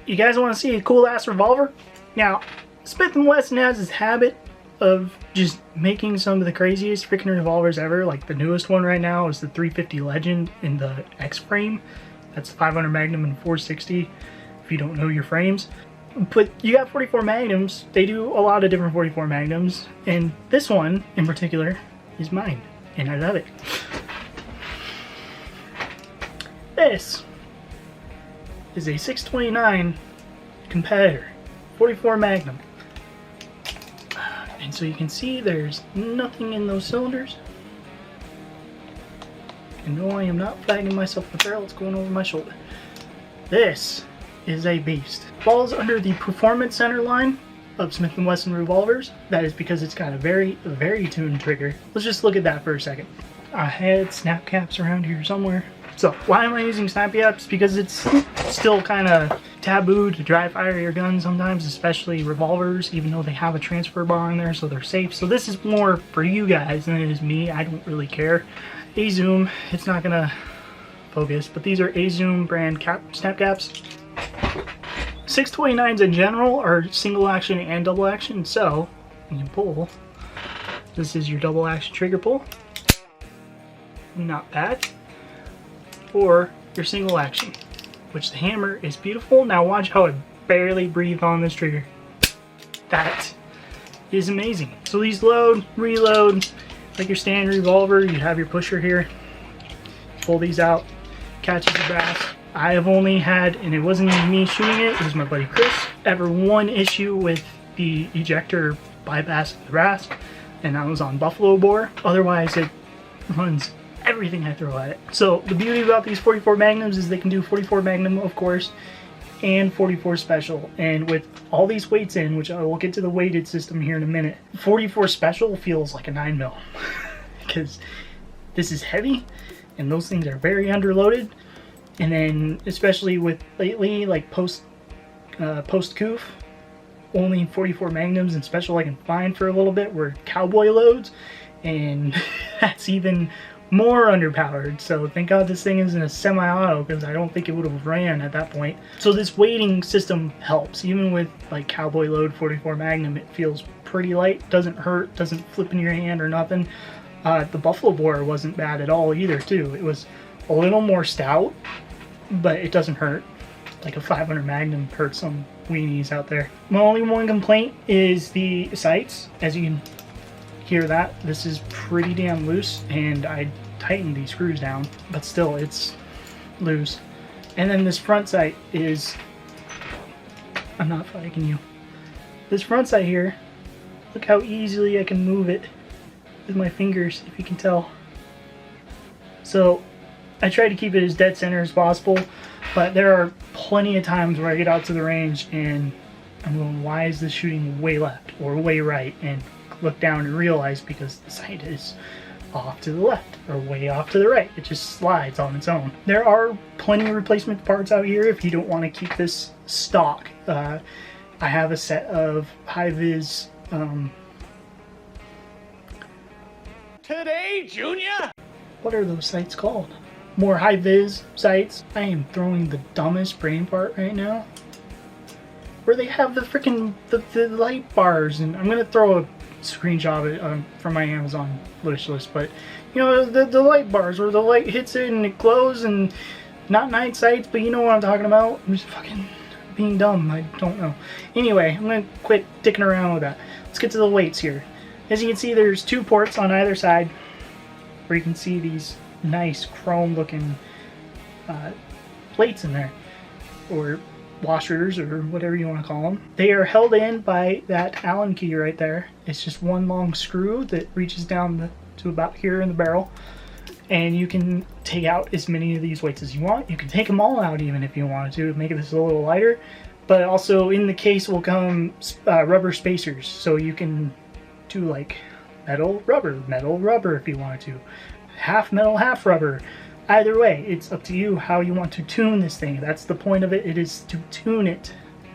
You guys want to see a cool ass revolver? Now, Smith and Wesson has this habit of just making some of the craziest freaking revolvers ever. Like the newest one right now is the 350 Legend in the X frame. That's 500 Magnum and 460 if you don't know your frames. But you got 44 Magnums. They do a lot of different 44 Magnums, and this one in particular is mine, and I love it. This is a 629 competitor, 44 Magnum. And so you can see there's nothing in those cylinders. And no, I am not flagging myself in the barrel, it's going over my shoulder. This is a beast. Falls under the Performance Center line of Smith and Wesson revolvers. That is because it's got a very tuned trigger. Let's just look at that for a second. I had snap caps around here somewhere. So why am I using snap caps? Because it's still kind of taboo to dry fire your gun sometimes, especially revolvers, even though they have a transfer bar in there so they're safe. So this is more for you guys than it is me. I don't really care. A-Zoom, it's not gonna focus, but these are A-Zoom brand snap caps. 629s in general are single action and double action, so you can pull. This is your double action trigger pull. Not bad. Or your single action, which the hammer is beautiful. Now watch how I barely breathe on this trigger. That is amazing. So these load, reload, like your standard revolver. You have your pusher here. Pull these out, catches the brass. I have only had, and it wasn't even me shooting it was my buddy Chris, ever one issue with the ejector bypass of the brass, and that was on buffalo bore. Otherwise it runs everything I throw at it. So the beauty about these 44 Magnums is they can do 44 Magnum, of course, and 44 Special. And with all these weights in, which I will get to the weighted system here in a minute, 44 Special feels like a 9mm because this is heavy and those things are very underloaded. And then especially with lately, like post coof, only 44 Magnums and Special I can find for a little bit were cowboy loads, and that's even more underpowered. So thank God this thing isn't a semi-auto, because I don't think it would have ran at that point. So this weighting system helps. Even with like cowboy load 44 Magnum, it feels pretty light, doesn't hurt, doesn't flip in your hand or nothing. The buffalo bore wasn't bad at all either too. It was a little more stout, but it doesn't hurt. Like a 500 Magnum hurts some weenies out there. My only one complaint is the sights. As you can hear that, this is pretty damn loose, and I tightened these screws down, but still it's loose. And then this front sight is, I'm not flagging you. This front sight here, look how easily I can move it with my fingers, if you can tell. So I try to keep it as dead center as possible, but there are plenty of times where I get out to the range and I'm going, why is this shooting way left or way right? And look down and realize because the sight is off to the left or way off to the right. It just slides on its own. There are plenty of replacement parts out here if you don't want to keep this stock. I have a set of high-vis Today, Junior! What are those sights called? More high-vis sights. I am throwing the dumbest brain part right now, where they have the freaking the light bars, and I'm gonna throw a screenshot of it from my Amazon wish list, but you know, the light bars where the light hits it and it glows, and not night sights, but you know what I'm talking about. I'm just fucking being dumb, I don't know. Anyway, I'm gonna quit dicking around with that. Let's get to the weights here. As you can see, there's two ports on either side where you can see these nice chrome looking plates in there, or washers, or whatever you want to call them. They are held in by that Allen key right there. It's just one long screw that reaches down to about here in the barrel, and you can take out as many of these weights as you want. You can take them all out even if you wanted to make this a little lighter, but also in the case will come rubber spacers, so you can do like metal rubber if you wanted to, half metal half rubber. Either way, it's up to you how you want to tune this thing. That's the point of it. It is to tune it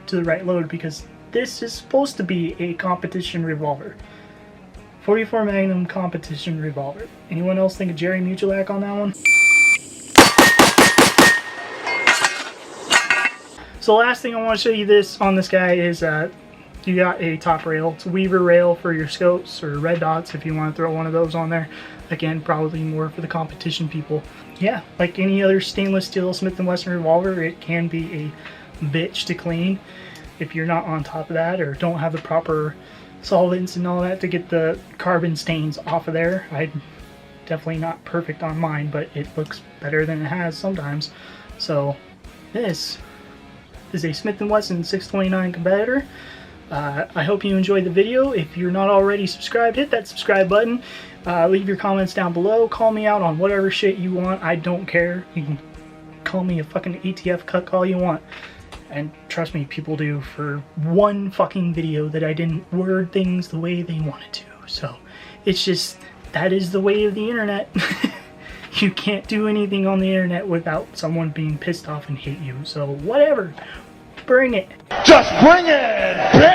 to the right load, because this is supposed to be a competition revolver. 44 Magnum competition revolver. Anyone else think of Jerry Muchalak on that one? So last thing I want to show you this on this guy is you got a top rail. It's a Weaver rail for your scopes or red dots if you want to throw one of those on there. Again, probably more for the competition people. Yeah, like any other stainless steel Smith and Wesson revolver, it can be a bitch to clean if you're not on top of that or don't have the proper solvents and all that to get the carbon stains off of there. I'm definitely not perfect on mine, but it looks better than it has sometimes. So this is a Smith and Wesson 629 competitor. I hope you enjoyed the video. If you're not already subscribed, hit that subscribe button. Leave your comments down below. Call me out on whatever shit you want. I don't care. You can call me a fucking ATF cut call you want. And trust me, people do for one fucking video that I didn't word things the way they wanted to. So it's just, that is the way of the internet. You can't do anything on the internet without someone being pissed off and hate you. So whatever. Bring it. Just bring it!